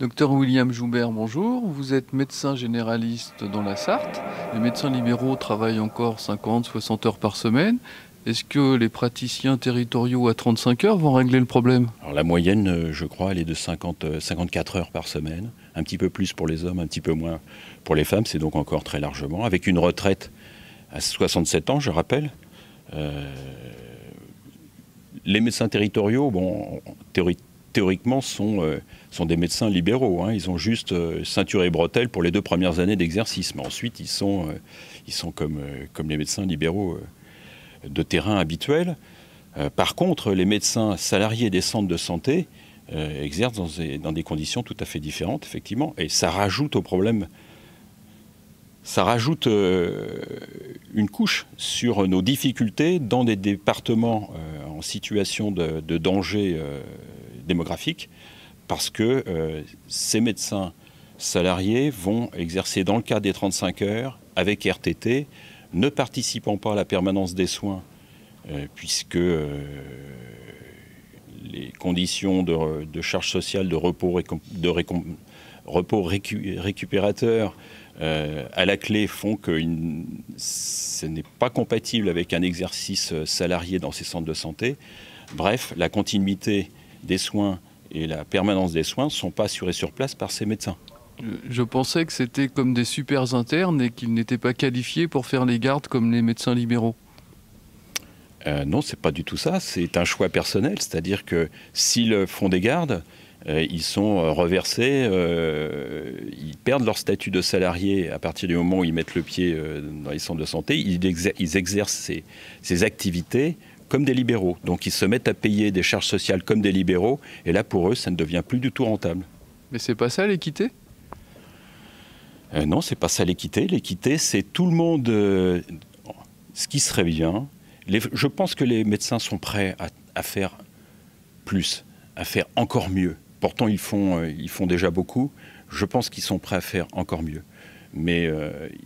Docteur William Joubert, bonjour. Vous êtes médecin généraliste dans la Sarthe. Les médecins libéraux travaillent encore 50, 60 heures par semaine. Est-ce que les praticiens territoriaux à 35 heures vont régler le problème? Alors, la moyenne, je crois, elle est de 54 heures par semaine. Un petit peu plus pour les hommes, un petit peu moins pour les femmes. C'est donc encore très largement. Avec une retraite à 67 ans, je rappelle. Les médecins territoriaux, théoriquement, sont des médecins libéraux. Ils ont juste ceinture et bretelles pour les 2 premières années d'exercice. Mais ensuite, ils sont comme les médecins libéraux de terrain habituels. Par contre, les médecins salariés des centres de santé exercent dans des conditions tout à fait différentes, effectivement. Et ça rajoute au problème. Ça rajoute une couche sur nos difficultés dans des départements en situation de danger démographique, parce que ces médecins salariés vont exercer dans le cadre des 35 heures avec RTT, ne participant pas à la permanence des soins, puisque les conditions de charge sociale, de repos, récupérateur à la clé font que ce n'est pas compatible avec un exercice salarié dans ces centres de santé. Bref, la continuité des soins et la permanence des soins ne sont pas assurés sur place par ces médecins. Je pensais que c'était comme des super internes et qu'ils n'étaient pas qualifiés pour faire les gardes comme les médecins libéraux. Non, c'est pas du tout ça. C'est un choix personnel. C'est-à-dire que s'ils font des gardes, ils sont reversés, ils perdent leur statut de salarié à partir du moment où ils mettent le pied dans les centres de santé. Ils exercent ces activités comme des libéraux. Donc ils se mettent à payer des charges sociales comme des libéraux. Et là, pour eux, ça ne devient plus du tout rentable. Mais c'est pas ça l'équité? Non, c'est pas ça l'équité. L'équité, c'est tout le monde. Ce qui serait bien. Je pense que les médecins sont prêts à faire plus, à faire encore mieux. Pourtant, ils font déjà beaucoup. Je pense qu'ils sont prêts à faire encore mieux. Mais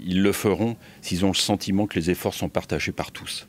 ils le feront s'ils ont le sentiment que les efforts sont partagés par tous.